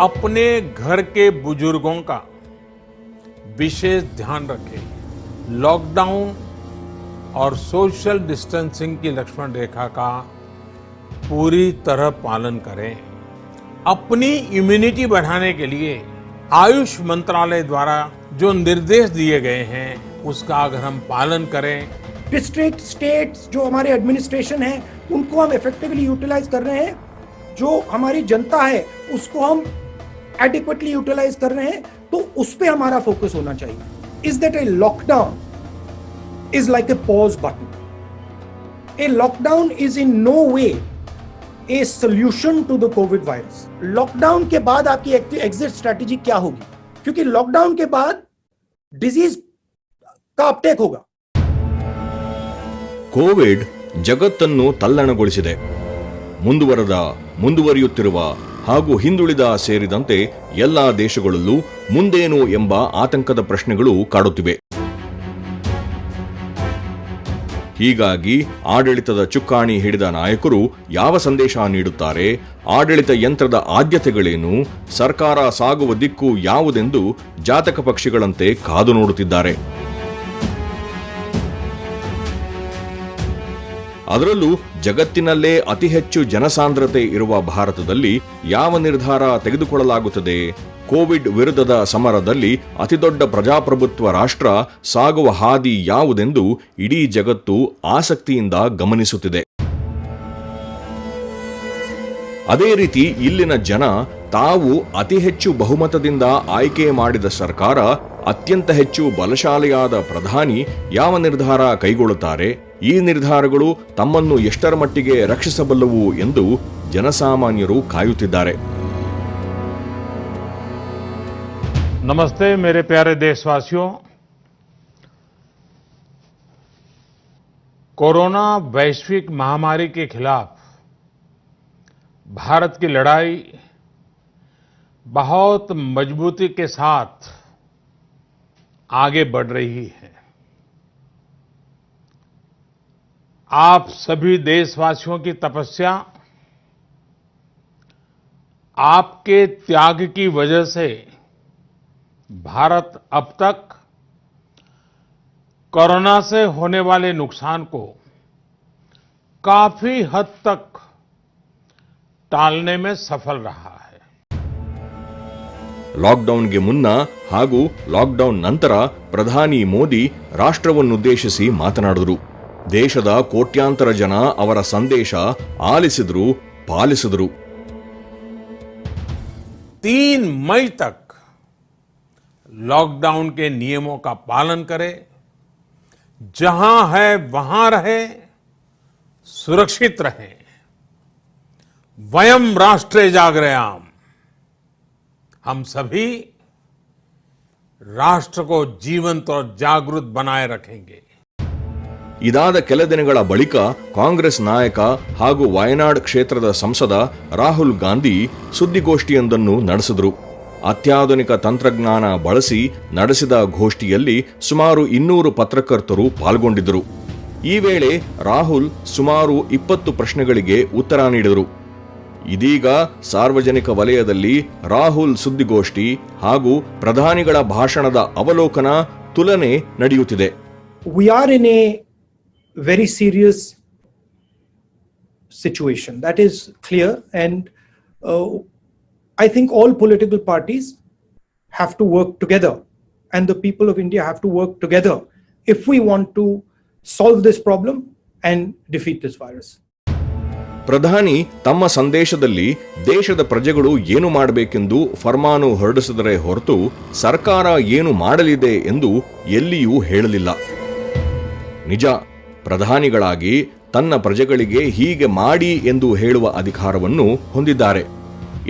अपने घर के बुजुर्गों का विशेष ध्यान रखें। लॉकडाउन और सोशल डिस्टेंसिंग की लक्ष्मण रेखा का पूरी तरह पालन करें। अपनी इम्यूनिटी बढ़ाने के लिए आयुष मंत्रालय द्वारा जो निर्देश दिए गए हैं उसका अगर हम पालन करें। डिस्ट्रिक्ट स्टेट्स जो हमारे एडमिनिस्ट्रेशन है उनको हम इफेक्टिवली यूटिलाइज कर रहे हैं, जो हमारी जनता है उसको हम एडिक्वेटली यूटिलाइज कर रहे हैं, तो उस पे हमारा फोकस होना चाहिए। Is that a lockdown is like a pause button. A lockdown is in no way a solution to the COVID virus. Lockdown के बाद आपकी एग्जिट स्ट्रेटेजी क्या होगी? क्योंकि लॉकडाउन के बाद डिजीज का अपटेक होगा। ಕೋವಿಡ್ ಜಗತ್ತನ್ನು ತಲ್ಲಣಗೊಳಿಸಿದೆ. ಮುಂದುವರಿಯುತ್ತಿರುವ ಹಾಗೂ ಹಿಂದುಳಿದ ಸೇರಿದಂತೆ ಎಲ್ಲಾ ದೇಶಗಳಲ್ಲೂ ಮುಂದೇನು ಎಂಬ ಆತಂಕದ ಪ್ರಶ್ನೆಗಳು ಕಾಡುತ್ತಿವೆ. ಹೀಗಾಗಿ ಆಡಳಿತದ ಚುಕ್ಕಾಣಿ ಹಿಡಿದ ನಾಯಕರು ಯಾವ ಸಂದೇಶ ನೀಡುತ್ತಾರೆ, ಆಡಳಿತ ಯಂತ್ರದ ಆದ್ಯತೆಗಳೇನು, ಸರ್ಕಾರ ಸಾಗುವ ದಿಕ್ಕು ಯಾವುದೆಂದು ಜಾತಕ ಪಕ್ಷಿಗಳಂತೆ ಕಾದು ನೋಡುತ್ತಿದ್ದಾರೆ. ಅದರಲ್ಲೂ ಜಗತ್ತಿನಲ್ಲೇ ಅತಿ ಹೆಚ್ಚು ಜನಸಾಂದ್ರತೆ ಇರುವ ಭಾರತದಲ್ಲಿ ಯಾವ ನಿರ್ಧಾರ ತೆಗೆದುಕೊಳ್ಳಲಾಗುತ್ತದೆ? ಕೋವಿಡ್ ವಿರುದ್ಧದ ಸಮರದಲ್ಲಿ ಅತಿದೊಡ್ಡ ಪ್ರಜಾಪ್ರಭುತ್ವ ರಾಷ್ಟ್ರ ಸಾಗುವ ಹಾದಿ ಯಾವುದೆಂದು ಇಡೀ ಜಗತ್ತು ಆಸಕ್ತಿಯಿಂದ ಗಮನಿಸುತ್ತಿದೆ. ಅದೇ ರೀತಿ ಇಲ್ಲಿನ ಜನ ತಾವು ಅತಿ ಹೆಚ್ಚು ಬಹುಮತದಿಂದ ಆಯ್ಕೆ ಮಾಡಿದ ಸರ್ಕಾರ, ಅತ್ಯಂತ ಹೆಚ್ಚು ಬಲಶಾಲಿಯಾದ ಪ್ರಧಾನಿ ಯಾವ ನಿರ್ಧಾರ ಕೈಗೊಳ್ಳುತ್ತಾರೆ, ಈ ನಿರ್ಧಾರಗಳು ತಮ್ಮನ್ನು ಎಷ್ಟರ ಮಟ್ಟಿಗೆ ರಕ್ಷಿಸಬಲ್ಲವು ಎಂದು ಜನಸಾಮಾನ್ಯರು ಕಾಯುತ್ತಿದ್ದಾರೆ. नमस्ते मेरे प्यारे देशवासियों। कोरोना वैश्विक महामारी के खिलाफ भारत की लड़ाई बहुत मजबूती के साथ आगे बढ़ रही है। आप सभी देशवासियों की तपस्या, आपके त्याग की वजह से भारत अब तक कोरोना से होने वाले नुकसान को काफी हद तक टालने में सफल रहा है। ಲಾಕ್ಡೌನ್ಗೆ ಮುನ್ನ ಹಾಗೂ ಲಾಕ್ಡೌನ್ ನಂತರ ಪ್ರಧಾನಿ ಮೋದಿ ರಾಷ್ಟ್ರವನ್ನುದ್ದೇಶಿಸಿ ಮಾತನಾಡಿದರು. ದೇಶದ ಕೋಟ್ಯಾಂತರ ಜನ ಅವರ ಸಂದೇಶ ಆಲಿಸಿದ್ರು, ಪಾಲಿಸಿದರು. 3 मई तक लॉकडाउन के नियमों का पालन करें, जहां है वहां रहे, सुरक्षित रहें। वयम राष्ट्रे जागृयाम। हम सभी राष्ट्र को जीवंत और जागृत बनाए रखेंगे. ಇದಾದ ಕೆಲ ದಿನಗಳ ಬಳಿಕ ಕಾಂಗ್ರೆಸ್ ನಾಯಕ ಹಾಗೂ ವಯನಾಡ್ ಕ್ಷೇತ್ರದ ಸಂಸದ ರಾಹುಲ್ ಗಾಂಧಿ ಸುದ್ದಿಗೋಷ್ಠಿಯೊಂದನ್ನು ನಡೆಸಿದರು. ಅತ್ಯಾಧುನಿಕ ತಂತ್ರಜ್ಞಾನ ಬಳಸಿ ನಡೆಸಿದ ಗೋಷ್ಠಿಯಲ್ಲಿ ಸುಮಾರು 200 ಪತ್ರಕರ್ತರು ಪಾಲ್ಗೊಂಡಿದ್ದರು. ಈ ವೇಳೆ ರಾಹುಲ್ ಸುಮಾರು 20 ಪ್ರಶ್ನೆಗಳಿಗೆ ಉತ್ತರ ನೀಡಿದರು. ಇದೀಗ ಸಾರ್ವಜನಿಕ ವಲಯದಲ್ಲಿ ರಾಹುಲ್ ಸುದ್ದಿಗೋಷ್ಠಿ ಹಾಗೂ ಪ್ರಧಾನಿಗಳ ಭಾಷಣದ ಅವಲೋಕನ ತುಲನೆ ನಡೆಯುತ್ತಿದೆ. We are in a very serious situation, that is clear, and I think all political parties have to work together, and the people of India have to work together if we want to solve this problem and defeat this virus. ಪ್ರಧಾನಿ ತಮ್ಮ ಸಂದೇಶದಲ್ಲಿ ದೇಶದ ಪ್ರಜೆಗಳು ಏನು ಮಾಡಬೇಕೆಂದು ಫರ್ಮಾನು ಹೊರಡಿಸಿದರೆ ಹೊರತು ಸರ್ಕಾರ ಏನು ಮಾಡಲಿದೆ ಎಂದು ಎಲ್ಲಿಯೂ ಹೇಳಲಿಲ್ಲ. ನಿಜ, ಪ್ರಧಾನಿಗಳಾಗಿ ತನ್ನ ಪ್ರಜೆಗಳಿಗೆ ಹೀಗೆ ಮಾಡಿ ಎಂದು ಹೇಳುವ ಅಧಿಕಾರವನ್ನು ಹೊಂದಿದ್ದಾರೆ.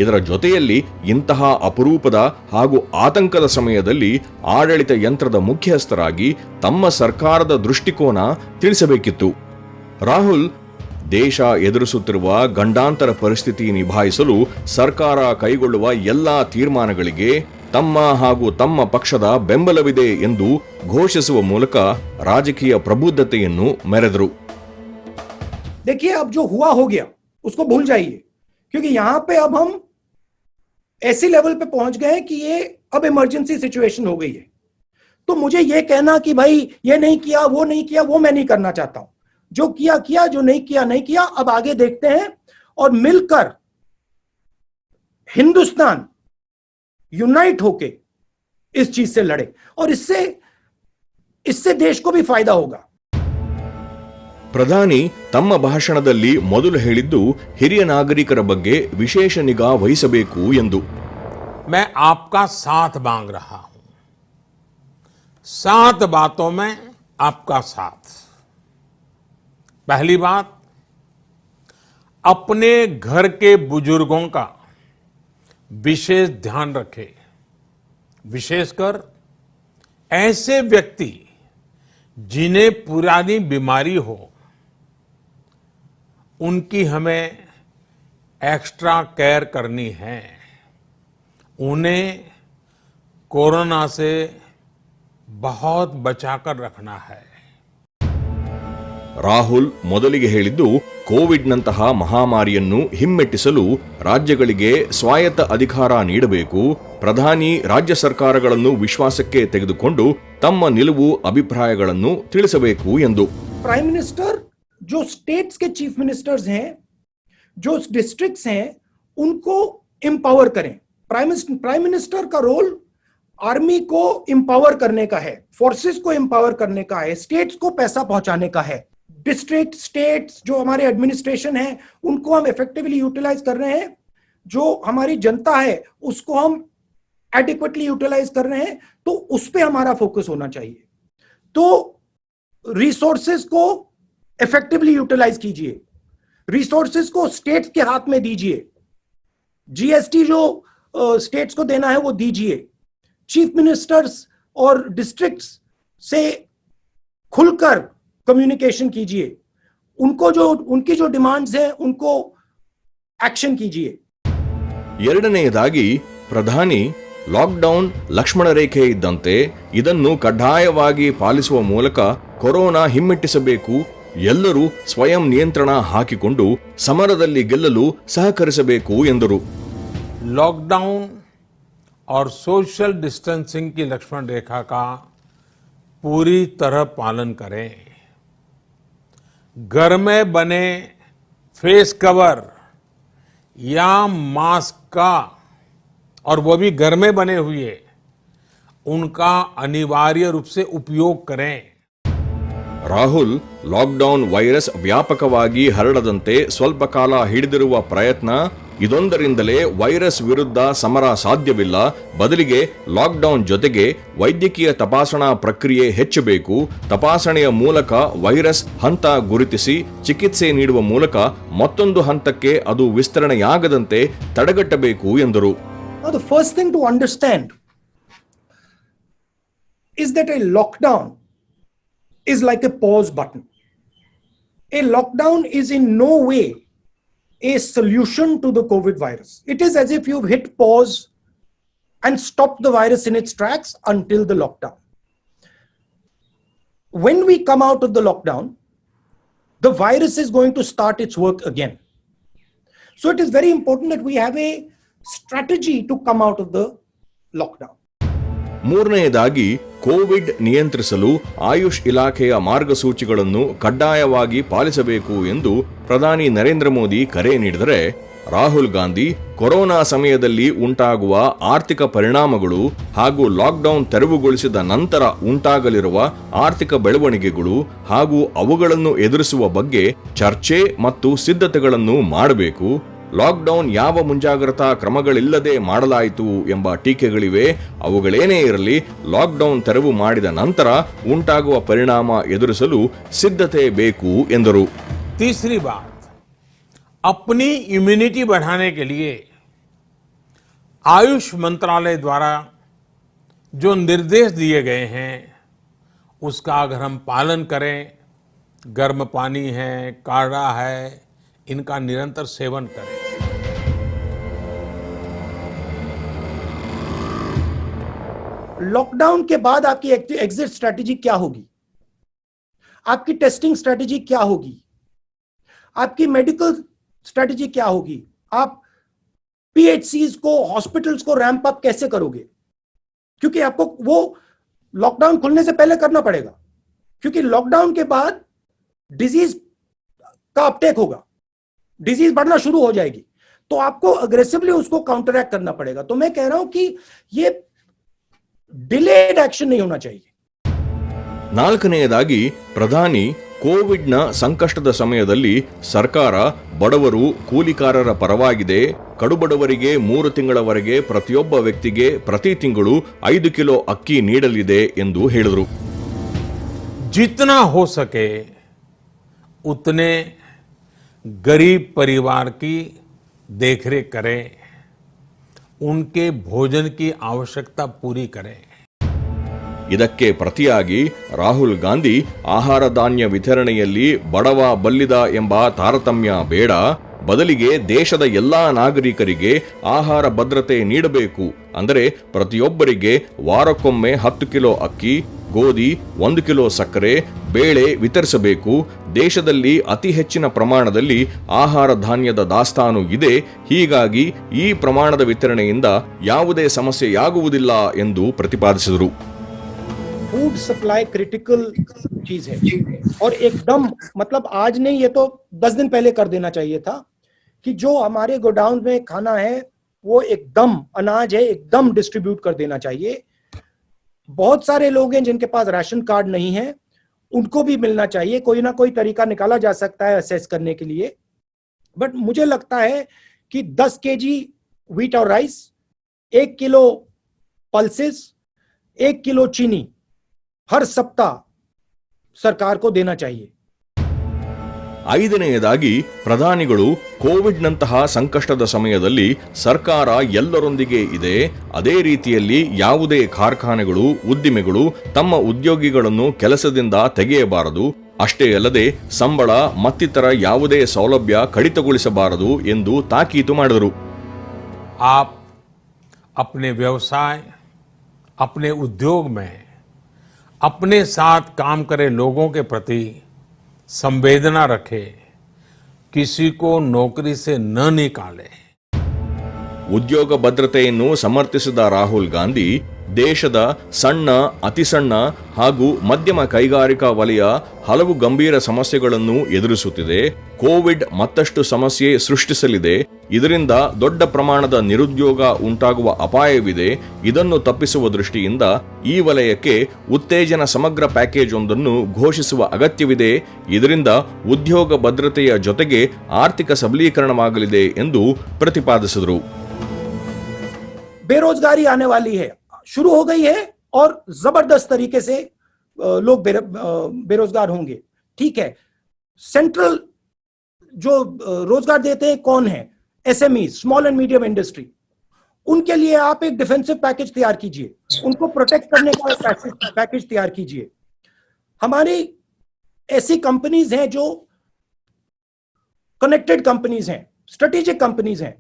ಇದರ ಜೊತೆಯಲ್ಲಿ ಇಂತಹ ಅಪರೂಪದ ಹಾಗೂ ಆತಂಕದ ಸಮಯದಲ್ಲಿ ಆಡಳಿತ ಯಂತ್ರದ ಮುಖ್ಯಸ್ಥರಾಗಿ ತಮ್ಮ ಸರ್ಕಾರದ ದೃಷ್ಟಿಕೋನ ತಿಳಿಸಬೇಕಿತ್ತು. ರಾಹುಲ್ ದೇಶ ಎದುರಿಸುತ್ತಿರುವ ಗಂಡಾಂತರ ಪರಿಸ್ಥಿತಿ ನಿಭಾಯಿಸಲು ಸರ್ಕಾರ ಕೈಗೊಳ್ಳುವ ಎಲ್ಲಾ ತೀರ್ಮಾನಗಳಿಗೆ ತಮ್ಮ ಹಾಗೂ ತಮ್ಮ ಪಕ್ಷದ ಬೆಂಬಲವಿದೆ ಎಂದು ಘೋಷಿಸುವ ಮೂಲಕ ರಾಜಕೀಯ ಪ್ರಬುದ್ಧತೆಯನ್ನು ಮೆರೆದರು. देखिए, अब जो हुआ हो गया उसको भूल जाइए, क्योंकि यहां पे अब हम ऐसे लेवल पे पहुंच गए कि ये अब इमरजेंसी सिचुएशन हो गई है। तो मुझे ये कहना कि भाई ये नहीं किया, वो नहीं किया, वो मैं नहीं करना चाहता हूं। जो किया किया, जो नहीं किया नहीं किया। अब आगे देखते हैं और मिलकर हिंदुस्तान यूनाइट होके इस चीज से लड़े और इससे देश को भी फायदा होगा। ಪ್ರಧಾನಿ ತಮ್ಮ ಭಾಷಣದಲ್ಲಿ ಮೊದಲು ಹೇಳಿದ್ದು ಹಿರಿಯ ನಾಗರಿಕರ ಬಗ್ಗೆ ವಿಶೇಷ ನಿಗಾ ವಹಿಸಬೇಕು ಎಂದು. मैं आपका साथ मांग रहा हूं, 7 बातों में आपका साथ। पहली बात, अपने घर के बुजुर्गों का विशेष ध्यान रखें, विशेषकर ऐसे व्यक्ति जिन्हें पुरानी बीमारी हो, उनकी हमें एक्स्ट्रा केयर करनी है। उन्हें कोरोना से बहुत बचाकर रखना है। ರಾಹುಲ್ ಮೊದಲಿಗೆ ಹೇಳಿದ್ದು ಕೋವಿಡ್ನಂತಹ ಮಹಾಮಾರಿಯನ್ನು ಹಿಮ್ಮೆಟ್ಟಿಸಲು ರಾಜ್ಯಗಳಿಗೆ ಸ್ವಾಯತ್ತ ಅಧಿಕಾರ ನೀಡಬೇಕು, ಪ್ರಧಾನಿ ರಾಜ್ಯ ಸರ್ಕಾರಗಳನ್ನು ವಿಶ್ವಾಸಕ್ಕೆ ತೆಗೆದುಕೊಂಡು ತಮ್ಮ ನಿಲುವು ಅಭಿಪ್ರಾಯಗಳನ್ನು ತಿಳಿಸಬೇಕು ಎಂದು. प्राइम मिनिस्टर जो स्टेट्स के चीफ मिनिस्टर्स हैं, जो डिस्ट्रिक्ट्स हैं, उनको एम्पावर करें। प्राइम मिनिस्टर का रोल आर्मी को एम्पावर करने का है, फोर्सेस को एम्पावर करने का है, स्टेट्स को पैसा पहुंचाने का है। डिस्ट्रिक्ट, स्टेट्स जो हमारे एडमिनिस्ट्रेशन है, उनको हम इफेक्टिवली यूटिलाइज कर रहे हैं। जो हमारी जनता है उसको हम एडिक्वेटली यूटिलाइज कर रहे हैं, तो उस पर हमारा फोकस होना चाहिए। तो रिसोर्सेस को इफेक्टिवली यूटिलाइज कीजिए, रिसोर्सेस को स्टेट्स के हाथ में दीजिए, जीएसटी जो स्टेट्स को देना है वो दीजिए। चीफ मिनिस्टर्स और डिस्ट्रिक्ट्स से खुलकर कम्युनिकेशन कीजिए, उनकी जो डिमांड्स हैं उनको एक्शन कीजिए। ಎರಡನೆಯದಾಗಿ ಪ್ರಧಾನಿ ಲಾಕ್ಡೌನ್ ಲಕ್ಷ್ಮಣ ರೇಖೆ ಇದ್ದಂತೆ ಇದನ್ನು ಕಡ್ಡಾಯವಾಗಿ ಪಾಲಿಸುವ ಮೂಲಕ ಕೊರೋನಾ ಹಿಮ್ಮೆಟ್ಟಿಸಬೇಕು, ಎಲ್ಲರೂ ಸ್ವಯಂ ನಿಯಂತ್ರಣ ಹಾಕಿಕೊಂಡು ಸಮರದಲ್ಲಿ ಗೆಲ್ಲಲು ಸಹಕರಿಸಬೇಕು ಎಂದರು. लॉकडाउन और सोशल डिस्टेंसिंग की लक्ष्मण रेखा का पूरी तरह पालन करें। घर में बने फेस कवर या मास्क का, और वो भी घर में बने हुए, उनका अनिवार्य रूप से उपयोग करें। ರಾಹುಲ್ ಲಾಕ್ಡೌನ್ ವೈರಸ್ ವ್ಯಾಪಕವಾಗಿ ಹರಡದಂತೆ ಸ್ವಲ್ಪ ಕಾಲ ಹಿಡಿದಿರುವ ಪ್ರಯತ್ನ ಇದೊಂದರಿಂದಲೇ ವೈರಸ್ ವಿರುದ್ಧ ಸಮರ ಸಾಧ್ಯವಿಲ್ಲ, ಬದಲಿಗೆ ಲಾಕ್ಡೌನ್ ಜೊತೆಗೆ ವೈದ್ಯಕೀಯ ತಪಾಸಣಾ ಪ್ರಕ್ರಿಯೆ ಹೆಚ್ಚಬೇಕು, ತಪಾಸಣೆಯ ಮೂಲಕ ವೈರಸ್ ಹಂತ ಗುರುತಿಸಿ ಚಿಕಿತ್ಸೆ ನೀಡುವ ಮೂಲಕ ಮತ್ತೊಂದು ಹಂತಕ್ಕೆ ಅದು ವಿಸ್ತರಣೆಯಾಗದಂತೆ ತಡೆಗಟ್ಟಬೇಕು ಎಂದರು. Now the first thing to understand is that a lockdown is like a pause button. A lockdown is in no way a solution to the COVID virus. It is as if you've hit pause and stopped the virus in its tracks until the lockdown. When we come out of the lockdown, the virus is going to start its work again. So it is very important that we have a strategy to come out of the lockdown. ಮೂರನೆಯದಾಗಿ Covid ನಿಯಂತ್ರಿಸಲು ಆಯುಷ್ ಇಲಾಖೆಯ ಮಾರ್ಗಸೂಚಿಗಳನ್ನು ಕಡ್ಡಾಯವಾಗಿ ಪಾಲಿಸಬೇಕು ಎಂದು ಪ್ರಧಾನಿ ನರೇಂದ್ರ ಮೋದಿ ಕರೆ ನೀಡಿದರೆ, ರಾಹುಲ್ ಗಾಂಧಿ ಕೊರೋನಾ ಸಮಯದಲ್ಲಿ ಉಂಟಾಗುವ ಆರ್ಥಿಕ ಪರಿಣಾಮಗಳು ಹಾಗೂ ಲಾಕ್ಡೌನ್ ತೆರವುಗೊಳಿಸಿದ ನಂತರ ಉಂಟಾಗಲಿರುವ ಆರ್ಥಿಕ ಬೆಳವಣಿಗೆಗಳು ಹಾಗೂ ಅವುಗಳನ್ನು ಎದುರಿಸುವ ಬಗ್ಗೆ ಚರ್ಚೆ ಮತ್ತು ಸಿದ್ಧತೆಗಳನ್ನು ಮಾಡಬೇಕು. ಲಾಕ್ಡೌನ್ ಯಾವ ಮುಂಜಾಗ್ರತಾ ಕ್ರಮಗಳಿಲ್ಲದೆ ಮಾಡಲಾಯಿತು ಎಂಬ ಟೀಕೆಗಳಿವೆ, ಅವುಗಳೇನೇ ಇರಲಿ, ಲಾಕ್ಡೌನ್ ತೆರವು ಮಾಡಿದ ನಂತರ ಉಂಟಾಗುವ ಪರಿಣಾಮ ಎದುರಿಸಲು ಸಿದ್ಧತೆ ಬೇಕು ಎಂದರು. तीसरी बात, अपनी इम्यूनिटी बढ़ाने के लिए आयुष मंत्रालय द्वारा जो निर्देश दिए गए हैं उसका अगर हम पालन करें, गर्म पानी है, काढ़ा है, इनका निरंतर सेवन करें। लॉकडाउन के बाद आपकी एग्जिट स्ट्रैटेजी क्या होगी? आपकी टेस्टिंग स्ट्रैटेजी क्या होगी? आपकी मेडिकल स्ट्रैटेजी क्या होगी? आप पीएचसीज को, हॉस्पिटल्स को रैंप अप कैसे करोगे? क्योंकि आपको वो लॉकडाउन खुलने से पहले करना पड़ेगा, क्योंकि लॉकडाउन के बाद डिजीज का अपटेक होगा, डिजीज बढ़ना शुरू हो जाएगी, तो आपको अग्रेसिवली उसको काउंटरैक्ट करना पड़ेगा। तो मैं कह रहा हूं कि ये डिलेड एक्शन नहीं होना चाहिए। ನಾಲ್ಕನೆಯದಾಗಿ ಪ್ರಧಾನಿ ಕೋವಿಡ್ನ ಸಂಕಷ್ಟದ ಸಮಯದಲ್ಲಿ ಸರ್ಕಾರ ಬಡವರು, ಕೂಲಿಕಾರರ ಪರವಾಗಿದೆ. ಕಡುಬಡವರಿಗೆ 3 ತಿಂಗಳವರೆಗೆ ಪ್ರತಿಯೊಬ್ಬ ವ್ಯಕ್ತಿಗೆ ಪ್ರತಿ ತಿಂಗಳು 5 ಕಿಲೋ ಅಕ್ಕಿ ನೀಡಲಿದೆ ಎಂದು ಹೇಳಿದರು. जितना हो सके उतने गरीब परिवार की देखरेख करें, उनके भोजन की आवश्यकता पूरी करें. ಇದಕ್ಕೆ ಪ್ರತಿಯಾಗಿ ರಾಹುಲ್ ಗಾಂಧಿ ಆಹಾರ ಧಾನ್ಯ ವಿತರಣೆಯಲ್ಲಿ ಬಡವ ಬಲ್ಲಿದ ಎಂಬ ತಾರತಮ್ಯ ಬೇಡ, ಬದಲಿಗೆ ದೇಶದ ಎಲ್ಲಾ ನಾಗರಿಕರಿಗೆ ಆಹಾರ ಭದ್ರತೆ ನೀಡಬೇಕು. ಅಂದರೆ ಪ್ರತಿಯೊಬ್ಬರಿಗೆ ವಾರಕ್ಕೊಮ್ಮೆ 10 ಕಿಲೋ ಅಕ್ಕಿ, ಗೋಧಿ, 1 ಕಿಲೋ ಸಕ್ಕರೆ, ಬೇಳೆ ವಿತರಿಸಬೇಕು. ದೇಶದಲ್ಲಿ ಅತಿ ಹೆಚ್ಚಿನ ಪ್ರಮಾಣದಲ್ಲಿ ಆಹಾರ ಧಾನ್ಯದ ದಾಸ್ತಾನು ಇದೆ. ಹೀಗಾಗಿ ಈ ಪ್ರಮಾಣದ ವಿತರಣೆಯಿಂದ ಯಾವುದೇ ಸಮಸ್ಯೆಯಾಗುವುದಿಲ್ಲ ಎಂದು ಪ್ರತಿಪಾದಿಸಿದರು. फूड सप्लाई क्रिटिकल चीज है और एकदम मतलब आज नहीं, ये तो 10 दिन पहले कर देना चाहिए था कि जो हमारे गोडाउन में खाना है वो एकदम, अनाज है एकदम डिस्ट्रीब्यूट कर देना चाहिए. बहुत सारे लोग हैं जिनके पास राशन कार्ड नहीं है, उनको भी मिलना चाहिए. कोई ना कोई तरीका निकाला जा सकता है असेस करने के लिए. बट मुझे लगता है कि 10 केजी व्हीट और राइस, 1 किलो पल्सेस, 1 किलो चीनी हर सप्ताह सरकार को देना चाहिए. ಐದನೆಯದಾಗಿ ಪ್ರಧಾನಿಗಳು ಕೋವಿಡ್ನಂತಹ ಸಂಕಷ್ಟದ ಸಮಯದಲ್ಲಿ ಸರ್ಕಾರ ಎಲ್ಲರೊಂದಿಗೆ ಇದೆ, ಅದೇ ರೀತಿಯಲ್ಲಿ ಯಾವುದೇ ಕಾರ್ಖಾನೆಗಳು, ಉದ್ದಿಮೆಗಳು ತಮ್ಮ ಉದ್ಯೋಗಿಗಳನ್ನು ಕೆಲಸದಿಂದ ತೆಗೆಯಬಾರದು, ಅಷ್ಟೇ ಅಲ್ಲದೆ ಸಂಬಳ ಮತ್ತಿತರ ಯಾವುದೇ ಸೌಲಭ್ಯ ಕಡಿತಗೊಳಿಸಬಾರದು ಎಂದು ತಾಕೀತು ಮಾಡಿದರು. आप अपने व्यवसाय, अपने उद्योग में अपने साथ काम करे लोगों के प्रति संवेदना रखे, किसी को नौकरी से न निकाले. ಉದ್ಯೋಗ ಭದ್ರತೆಯನ್ನು ಸಮರ್ಥಿಸಿದ ರಾಹುಲ್ ಗಾಂಧಿ ದೇಶದ ಸಣ್ಣ, ಅತಿ ಸಣ್ಣ ಹಾಗೂ ಮಧ್ಯಮ ಕೈಗಾರಿಕಾ ವಲಯ ಹಲವು ಗಂಭೀರ ಸಮಸ್ಯೆಗಳನ್ನು ಎದುರಿಸುತ್ತಿದೆ. ಕೋವಿಡ್ ಮತ್ತಷ್ಟು ಸಮಸ್ಯೆ ಸೃಷ್ಟಿಸಲಿದೆ. ಇದರಿಂದ ದೊಡ್ಡ ಪ್ರಮಾಣದ ನಿರುದ್ಯೋಗ ಉಂಟಾಗುವ ಅಪಾಯವಿದೆ. ಇದನ್ನು ತಪ್ಪಿಸುವ ದೃಷ್ಟಿಯಿಂದ ಈ ವಲಯಕ್ಕೆ ಉತ್ತೇಜನ ಸಮಗ್ರ ಪ್ಯಾಕೇಜ್ ಒಂದನ್ನು ಘೋಷಿಸುವ ಅಗತ್ಯವಿದೆ. ಇದರಿಂದ ಉದ್ಯೋಗ ಭದ್ರತೆಯ ಜೊತೆಗೆ ಆರ್ಥಿಕ ಸಬಲೀಕರಣವಾಗಲಿದೆ ಎಂದು ಪ್ರತಿಪಾದಿಸಿದರು. बेरोजगारी आने वाली है, शुरू हो गई है और जबरदस्त तरीके से लोग बेरोजगार होंगे. ठीक है, सेंट्रल जो रोजगार देते हैं कौन है? SME, small and medium industry. उनके लिए आप एक डिफेंसिव पैकेज तैयार कीजिए, उनको प्रोटेक्ट करने का पैकेज तैयार कीजिए. हमारी ऐसी कंपनीज हैं जो कनेक्टेड कंपनीज हैं, स्ट्रेटेजिक कंपनीज हैं,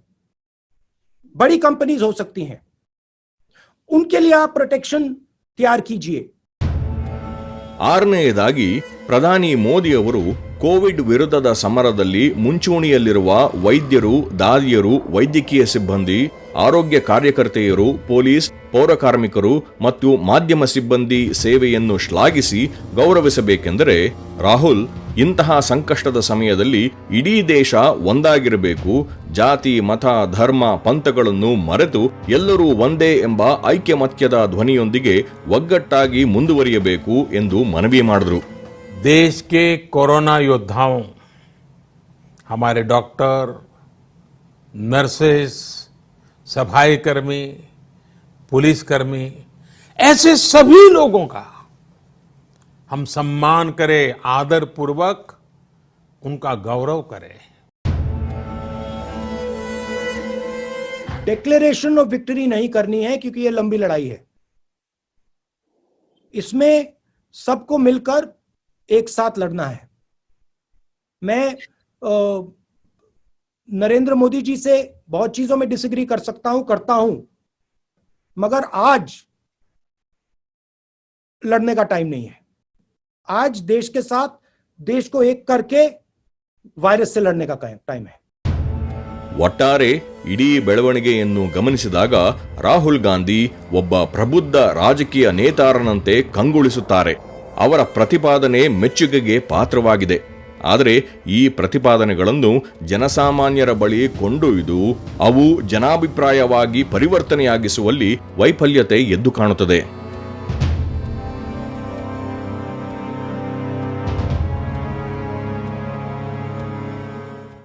बड़ी कंपनीज हो सकती हैं, उनके लिए आप प्रोटेक्शन तैयार कीजिए. ಆರನೆಯದಾಗಿ ಪ್ರಧಾನಿ ಮೋದಿ ಅವರು ಕೋವಿಡ್ ವಿರುದ್ಧದ ಸಮರದಲ್ಲಿ ಮುಂಚೂಣಿಯಲ್ಲಿರುವ ವೈದ್ಯರು, ದಾದಿಯರು, ವೈದ್ಯಕೀಯ ಸಿಬ್ಬಂದಿ, ಆರೋಗ್ಯ ಕಾರ್ಯಕರ್ತೆಯರು, ಪೊಲೀಸ್, ಪೌರ ಕಾರ್ಮಿಕರು ಮತ್ತು ಮಾಧ್ಯಮ ಸಿಬ್ಬಂದಿ ಸೇವೆಯನ್ನು ಶ್ಲಾಘಿಸಿ ಗೌರವಿಸಬೇಕೆಂದರೆ ರಾಹುಲ್ ಇಂತಹ ಸಂಕಷ್ಟದ ಸಮಯದಲ್ಲಿ ಇಡೀ ದೇಶ ಒಂದಾಗಿರಬೇಕು, ಜಾತಿ, ಮತ, ಧರ್ಮ, ಪಂಥಗಳನ್ನು ಮರೆತು ಎಲ್ಲರೂ ಒಂದೇ ಎಂಬ ಐಕ್ಯಮತ್ಯದ ಧ್ವನಿಯೊಂದಿಗೆ ಒಗ್ಗಟ್ಟಾಗಿ ಮುಂದುವರಿಯಬೇಕು ಎಂದು ಮನವಿ ಮಾಡಿದರು. देश के कोरोना योद्धाओं, हमारे डॉक्टर, नर्सेस, सफाई कर्मी, पुलिसकर्मी, ऐसे सभी लोगों का हम सम्मान करें, आदर पूर्वक उनका गौरव करें. डिक्लेरेशन ऑफ विक्ट्री नहीं करनी है क्योंकि ये लंबी लड़ाई है. इसमें सबको मिलकर एक साथ लड़ना है. मैं नरेंद्र मोदी जी से बहुत चीजों में डिसएग्री कर सकता हूं, करता हूं, मगर आज लड़ने का टाइम नहीं है. आज देश के साथ, देश को एक करके वायरस से लड़ने का टाइम है. ಒಟ್ಟಾರೆ ಇಡೀ ಬೆಳವಣಿಗೆಯನ್ನು ಗಮನಿಸಿದಾಗ ರಾಹುಲ್ ಗಾಂಧಿ ಒಬ್ಬ ಪ್ರಬುದ್ಧ ರಾಜಕೀಯ ನೇತಾರನಂತೆ ಕಂಗೊಳಿಸುತ್ತಾರೆ. ಅವರ ಪ್ರತಿಪಾದನೆ ಮೆಚ್ಚುಗೆಗೆ ಪಾತ್ರವಾಗಿದೆ. ಆದರೆ ಈ ಪ್ರತಿಪಾದನೆಗಳನ್ನು ಜನಸಾಮಾನ್ಯರ ಬಳಿ ಕೊಂಡೊಯ್ದು ಅವು ಜನಾಭಿಪ್ರಾಯವಾಗಿ ಪರಿವರ್ತನೆಯಾಗಿಸುವಲ್ಲಿ ವೈಫಲ್ಯತೆ ಎದ್ದು ಕಾಣುತ್ತದೆ.